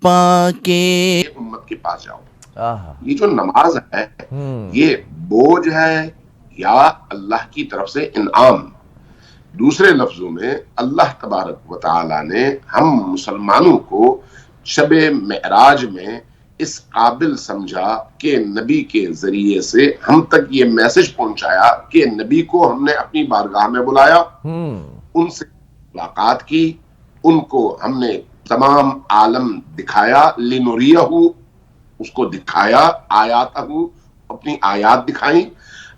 پاکے امت کے پاس جاؤ. آہا یہ جو نماز ہے یہ بوجھ ہے یا اللہ کی طرف سے انعام؟ دوسرے لفظوں میں اللہ تبارک و تعالی نے ہم مسلمانوں کو شب معراج میں اس قابل سمجھا کہ نبی کے ذریعے سے ہم تک یہ میسج پہنچایا کہ نبی کو ہم نے اپنی بارگاہ میں بلایا، ان سے ملاقات کی، ان کو ہم نے تمام عالم دکھایا، لنوریہ، اس کو دکھایا، آیاتہ، اپنی آیات دکھائیں.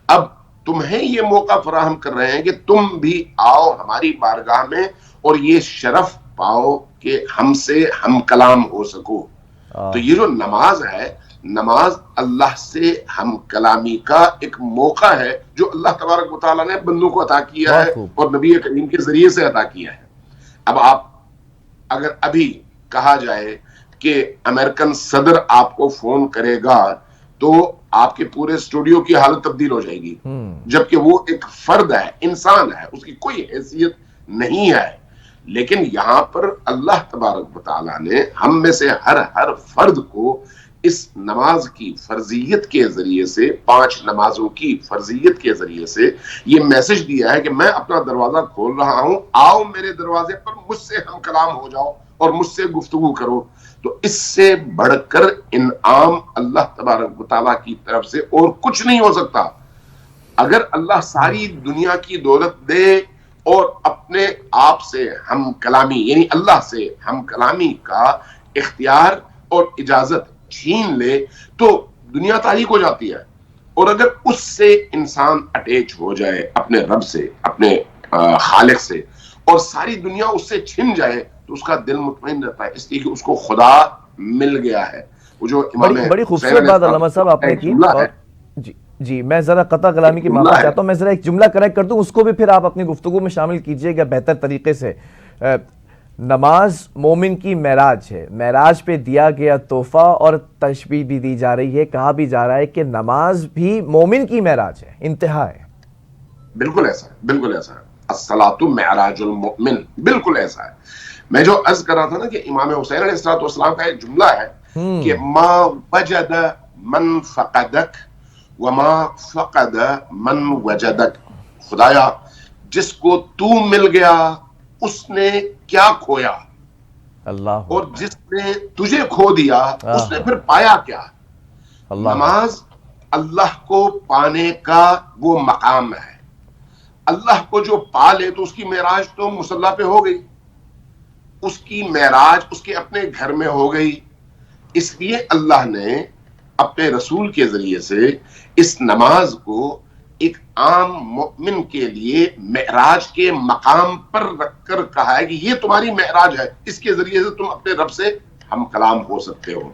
اب تمہیں یہ موقع فراہم کر رہے ہیں کہ تم بھی آؤ ہماری بارگاہ میں اور یہ شرف پاؤ کہ ہم سے ہم کلام ہو سکو. تو یہ جو نماز ہے، نماز اللہ سے ہم کلامی کا ایک موقع ہے جو اللہ تبارک و تعالیٰ نے بندوں کو عطا کیا ہے اور نبی کریم کے ذریعے سے عطا کیا ہے. اب آپ اگر ابھی کہا جائے کہ امریکن صدر آپ کو فون کرے گا تو آپ کے پورے اسٹوڈیو کی حالت تبدیل ہو جائے گی، جبکہ وہ ایک فرد ہے، انسان ہے، اس کی کوئی حیثیت نہیں ہے. لیکن یہاں پر اللہ تبارک و تعالیٰ نے ہم میں سے ہر فرد کو اس نماز کی فرضیت کے ذریعے سے، 5 نمازوں کی فرضیت کے ذریعے سے یہ میسج دیا ہے کہ میں اپنا دروازہ کھول رہا ہوں، آؤ میرے دروازے پر، مجھ سے ہم کلام ہو جاؤ اور مجھ سے گفتگو کرو. تو اس سے بڑھ کر انعام اللہ تبارک و تعالیٰ کی طرف سے اور کچھ نہیں ہو سکتا. اگر اللہ ساری دنیا کی دولت دے اور اپنے آپ سے ہم کلامی یعنی اللہ سے ہم کلامی کا اختیار اور اجازت چھین لے تو دنیا تاریک ہو جاتی ہے. اور اگر اس سے انسان اٹیچ ہو جائے اپنے رب سے، اپنے خالق سے، اور ساری دنیا اس سے چھن جائے تو اس کا دل مطمئن رہتا ہے، اس لیے کہ اس کو خدا مل گیا ہے. وہ جو امام بڑی خوبصورت بات علامہ صاحب آپ نے کی. جی میں ذرا قطع کلامی کی معافی چاہتا ہوں، میں ذرا ایک جملہ کریکٹ کر دوں، اس کو بھی پھر آپ اپنی گفتگو میں شامل کیجئے گا بہتر طریقے سے. نماز مومن کی معراج ہے، معراج پہ دیا گیا تحفہ، اور تشبیہ بھی دی جا رہی ہے، کہا بھی جا رہا ہے کہ نماز بھی مومن کی معراج ہے، انتہا ہے. بالکل ایسا ہے، بالکل ایسا ہے. الصلاۃ معراج المؤمن، بالکل ایسا ہے. میں جو عرض کر رہا تھا نا کہ امام حسین علیہ السلام کا ایک جملہ ہے کہ ما وجد من فقدک وما فقد من وجدک. خدایا جس کو تو مل گیا اس نے کیا کھویا، اللہ، اور جس نے تجھے کھو دیا اس نے پھر پایا کیا. نماز اللہ کو پانے کا وہ مقام ہے. اللہ کو جو پا لے تو اس کی معراج تو مصلی پہ ہو گئی، اس کی معراج اس کے اپنے گھر میں ہو گئی. اس لیے اللہ نے اپنے رسول کے ذریعے سے اس نماز کو ایک عام مؤمن کے لیے معراج کے مقام پر رکھ کر کہا ہے کہ یہ تمہاری معراج ہے، اس کے ذریعے سے تم اپنے رب سے ہم کلام ہو سکتے ہو.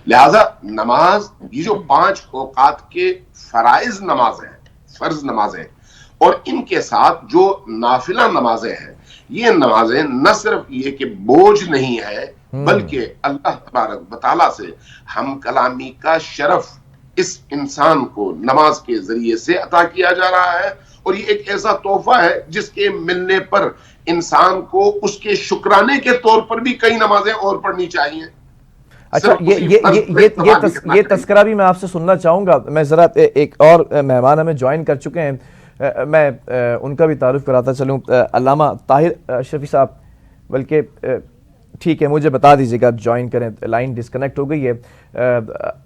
لہذا نماز، یہ جو 5 اوقات کے فرائض نمازیں ہیں، فرض نمازیں، اور ان کے ساتھ جو نافلہ نمازیں ہیں، یہ نمازیں نہ صرف یہ کہ بوجھ نہیں ہے بلکہ اللہ تبارک و تعالیٰ سے ہم کلامی کا شرف اس انسان کو نماز کے ذریعے سے عطا کیا جا رہا ہے. اور یہ ایک ایسا تحفہ ہے جس کے ملنے پر انسان کو اس کے شکرانے کے طور پر بھی کئی نمازیں اور پڑھنی چاہیے. اچھا یہ تذکرہ بھی میں آپ سے سننا چاہوں گا. میں ذرا ایک اور مہمان ہمیں جوائن کر چکے ہیں، میں ان کا بھی تعارف کراتا چلوں. علامہ طاہر اشرفی صاحب، بلکہ ٹھیک ہے مجھے بتا دیجیے گا، جوائن کریں، لائن ڈسکنیکٹ ہو گئی ہے.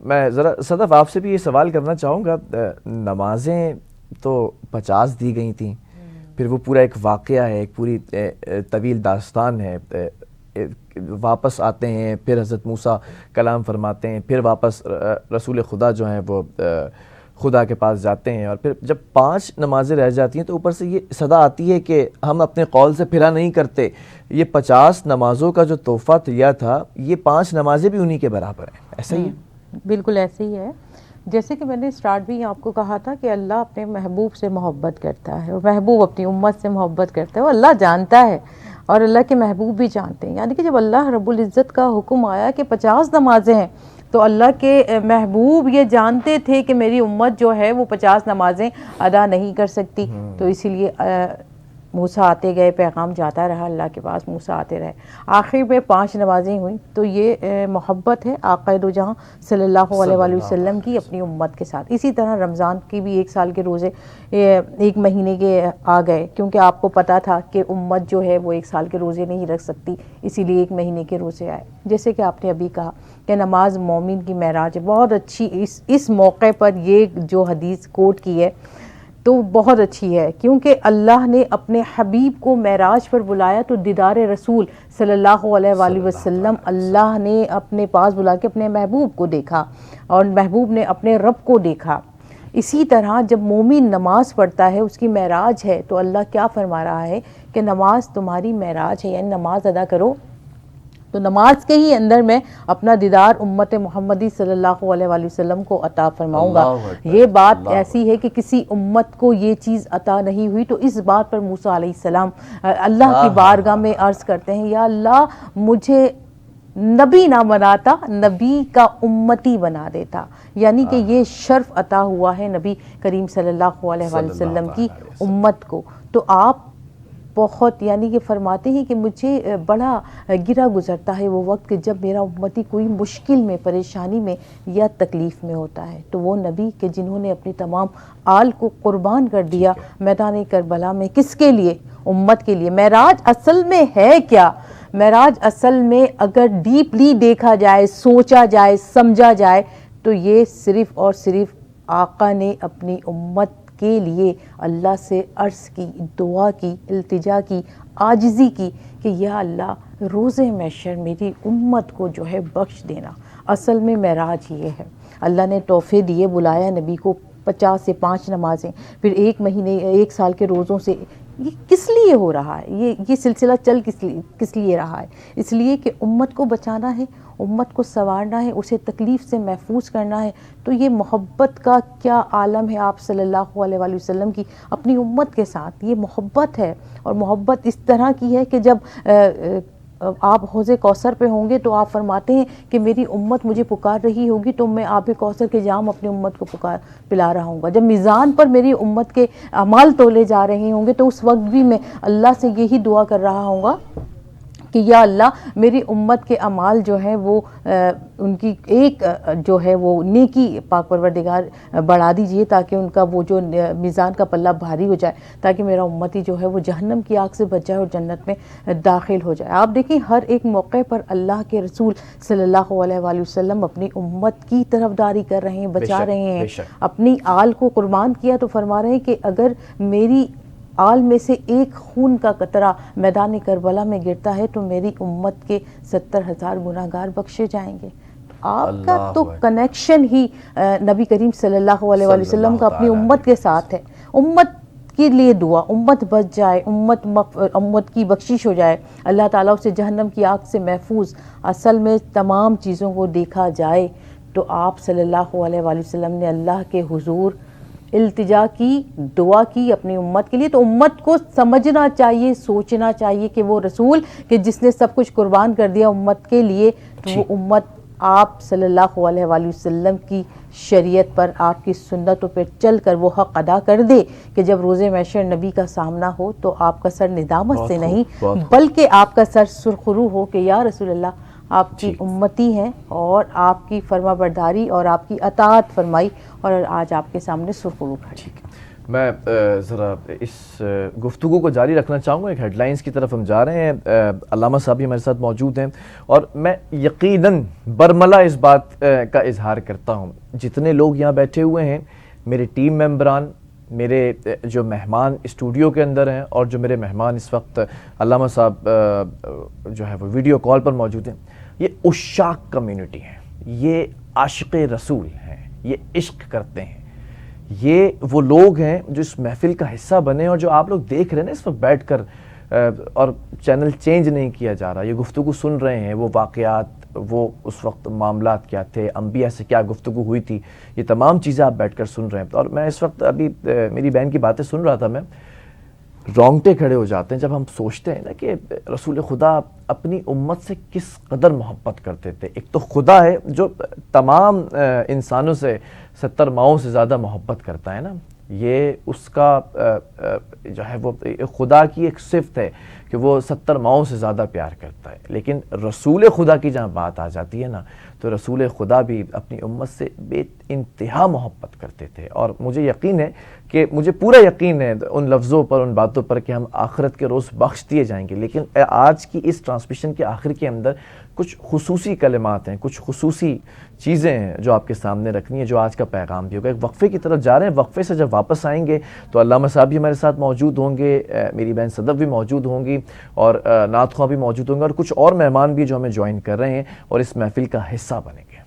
میں ذرا صدف آپ سے بھی یہ سوال کرنا چاہوں گا. نمازیں تو 50 دی گئی تھیں، پھر وہ پورا ایک واقعہ ہے، ایک پوری طویل داستان ہے. واپس آتے ہیں، پھر حضرت موسیٰ کلام فرماتے ہیں، پھر واپس رسول خدا جو ہیں وہ خدا کے پاس جاتے ہیں، اور پھر جب 5 نمازیں رہ جاتی ہیں تو اوپر سے یہ صدا آتی ہے کہ ہم اپنے قول سے پھرا نہیں کرتے. یہ 50 نمازوں کا جو تحفہ دیا تھا، یہ 5 نمازیں بھی انہی کے برابر ہیں، ایسا ہی ہے؟ بالکل ایسے ہی ہے. جیسے کہ میں نے سٹارٹ بھی آپ کو کہا تھا کہ اللہ اپنے محبوب سے محبت کرتا ہے، اور محبوب اپنی امت سے محبت کرتا ہے. وہ اللہ جانتا ہے اور اللہ کے محبوب بھی جانتے ہیں. یعنی کہ جب اللہ رب العزت کا حکم آیا کہ 50 نمازیں ہیں تو اللہ کے محبوب یہ جانتے تھے کہ میری امت جو ہے وہ 50 نمازیں ادا نہیں کر سکتی. تو اسی لیے موسیٰ آتے گئے، پیغام جاتا رہا اللہ کے پاس، موسیٰ آتے رہے، آخر میں 5 نمازیں ہوئیں. تو یہ محبت ہے آقا دو جہاں صلی اللہ علیہ وآلہ وسلم کی اپنی امت کے ساتھ. اسی طرح رمضان کی بھی 1 سال کے روزے 1 مہینے کے آ گئے، کیونکہ آپ کو پتا تھا کہ امت جو ہے وہ 1 سال کے روزے نہیں رکھ سکتی، اسی لیے 1 مہینے کے روزے آئے. جیسے کہ آپ نے ابھی کہا کہ نماز مومن کی معراج ہے. بہت اچھی اس موقع پر یہ جو حدیث کوٹ کی ہے تو بہت اچھی ہے، کیونکہ اللہ نے اپنے حبیب کو معراج پر بلایا تو دیدار رسول صلی اللہ علیہ وآلہ وسلم اللہ نے اپنے پاس بلا کے اپنے محبوب کو دیکھا اور محبوب نے اپنے رب کو دیکھا. اسی طرح جب مومن نماز پڑھتا ہے اس کی معراج ہے تو اللہ کیا فرما رہا ہے کہ نماز تمہاری معراج ہے، یعنی نماز ادا کرو. تو نماز کے ہی اندر میں اپنا دیدار امت محمدی صلی اللہ علیہ وآلہ وسلم کو عطا فرماؤں گا. یہ بات ایسی ہے کہ کسی امت کو یہ چیز عطا نہیں ہوئی. تو اس بات پر موسیٰ علیہ السلام اللہ کی بارگاہ میں عرض کرتے ہیں، یا اللہ مجھے نبی نہ بناتا، نبی کا امتی بنا دیتا. یعنی کہ یہ شرف عطا ہوا ہے نبی کریم صلی اللہ علیہ وآلہ وسلم کی امت کو. تو آپ بہت یعنی کہ فرماتے ہیں کہ مجھے بڑا گرا گزرتا ہے وہ وقت کہ جب میرا امتی کوئی مشکل میں، پریشانی میں یا تکلیف میں ہوتا ہے. تو وہ نبی کہ جنہوں نے اپنی تمام آل کو قربان کر دیا میدان کربلا میں، کس کے لیے؟ امت کے لیے. معراج اصل میں ہے کیا؟ معراج اصل میں اگر ڈیپلی دیکھا جائے، سوچا جائے، سمجھا جائے تو یہ صرف اور صرف آقا نے اپنی امت کے لیے اللہ سے عرض کی، دعا کی، التجا کی، عاجزی کی کہ یا اللہ روز محشر میری امت کو جو ہے بخش دینا. اصل میں معراج یہ ہے. اللہ نے تحفے دیے، بلایا نبی کو 50 سے 5 نمازیں، پھر 1 مہینے 1 سال کے روزوں سے. یہ کس لیے ہو رہا ہے؟ یہ سلسلہ چل کس لیے رہا ہے؟ اس لیے کہ امت کو بچانا ہے، امت کو سنوارنا ہے، اسے تکلیف سے محفوظ کرنا ہے. تو یہ محبت کا کیا عالم ہے آپ صلی اللہ علیہ وآلہ وسلم کی اپنی امت کے ساتھ. یہ محبت ہے، اور محبت اس طرح کی ہے کہ جب آپ حوض کوثر پہ ہوں گے تو آپ فرماتے ہیں کہ میری امت مجھے پکار رہی ہوگی تو میں آب کوثر کے جام اپنی امت کو پلا رہا ہوں گا. جب میزان پر میری امت کے اعمال تولے جا رہے ہوں گے تو اس وقت بھی میں اللہ سے یہی دعا کر رہا ہوں گا کہ یا اللہ میری امت کے اعمال جو ہیں وہ ان کی ایک جو ہے وہ نیکی پاک پروردگار بڑھا دیجئے، تاکہ ان کا وہ جو میزان کا پلہ بھاری ہو جائے، تاکہ میرا امتی جو ہے وہ جہنم کی آگ سے بچ جائے اور جنت میں داخل ہو جائے. آپ دیکھیں ہر ایک موقع پر اللہ کے رسول صلی اللہ علیہ وآلہ وسلم اپنی امت کی طرفداری کر رہے ہیں، بچا رہے ہیں. اپنی آل کو قربان کیا تو فرما رہے ہیں کہ اگر میری آل میں سے ایک خون کا قطرہ میدان کربلا میں گرتا ہے تو میری امت کے 70,000 گناہگار بخشے جائیں گے. آپ کا تو کنیکشن ہی نبی کریم صلی اللہ علیہ وآلہ وسلم کا اپنی امت کے ساتھ ہے. امت کے لیے دعا، امت بچ جائے، امت کی بخشش ہو جائے، اللہ تعالیٰ اسے جہنم کی آگ سے محفوظ. اصل میں تمام چیزوں کو دیکھا جائے تو آپ صلی اللہ علیہ وآلہ وسلم نے اللہ کے حضور التجا کی، دعا کی اپنی امت کے لیے. تو امت کو سمجھنا چاہیے، سوچنا چاہیے کہ وہ رسول کہ جس نے سب کچھ قربان کر دیا امت کے لیے، تو وہ امت آپ صلی اللہ علیہ وآلہ وسلم کی شریعت پر، آپ کی سنتوں پر چل کر وہ حق ادا کر دے کہ جب روز محشر نبی کا سامنا ہو تو آپ کا سر ندامت سے نہیں بلکہ آپ کا سر سرخرو ہو کہ یا رسول اللہ آپ کی امتی ہیں اور آپ کی فرما برداری اور آپ کی اطاعت فرمائی اور آج آپ کے سامنے سرخرو کھڑے. میں ذرا اس گفتگو کو جاری رکھنا چاہوں گا. ایک ہیڈ لائنز کی طرف ہم جا رہے ہیں. علامہ صاحب بھی ہمارے ساتھ موجود ہیں اور میں یقیناً برملا اس بات کا اظہار کرتا ہوں، جتنے لوگ یہاں بیٹھے ہوئے ہیں، میرے ٹیم ممبران، میرے جو مہمان اسٹوڈیو کے اندر ہیں اور جو میرے مہمان اس وقت علامہ صاحب جو ہے وہ ویڈیو کال پر موجود ہیں، یہ عشاق کمیونٹی ہیں، یہ عاشق رسول ہیں، یہ عشق کرتے ہیں. یہ وہ لوگ ہیں جو اس محفل کا حصہ بنے اور جو آپ لوگ دیکھ رہے ہیں اس وقت بیٹھ کر اور چینل چینج نہیں کیا جا رہا، یہ گفتگو سن رہے ہیں، وہ واقعات، وہ اس وقت معاملات کیا تھے، انبیاء سے کیا گفتگو ہوئی تھی، یہ تمام چیزیں آپ بیٹھ کر سن رہے ہیں. اور میں اس وقت ابھی میری بہن کی باتیں سن رہا تھا، میں رونگٹے کھڑے ہو جاتے ہیں جب ہم سوچتے ہیں نا کہ رسول خدا اپنی امت سے کس قدر محبت کرتے تھے. ایک تو خدا ہے جو تمام انسانوں سے 70 ماؤں سے زیادہ محبت کرتا ہے نا، یہ اس کا جو ہے وہ خدا کی ایک صفت ہے کہ وہ 70 ماؤں سے زیادہ پیار کرتا ہے. لیکن رسول خدا کی جہاں بات آ جاتی ہے نا تو رسول خدا بھی اپنی امت سے بے انتہا محبت کرتے تھے. اور مجھے یقین ہے کہ مجھے پورا یقین ہے ان لفظوں پر، ان باتوں پر کہ ہم آخرت کے روز بخش دیے جائیں گے. لیکن آج کی اس ٹرانسمیشن کے آخر کے اندر کچھ خصوصی کلمات ہیں، کچھ خصوصی چیزیں ہیں جو آپ کے سامنے رکھنی ہے، جو آج کا پیغام بھی ہوگا. ایک وقفے کی طرف جا رہے ہیں. وقفے سے جب واپس آئیں گے تو علامہ صاحب بھی ہمارے ساتھ موجود ہوں گے، میری بہن صدف بھی موجود ہوں گی، اور نعت خواں بھی موجود ہوں گے، اور کچھ اور مہمان بھی جو ہمیں جوائن کر رہے ہیں اور اس محفل کا حصہ بنیں گے.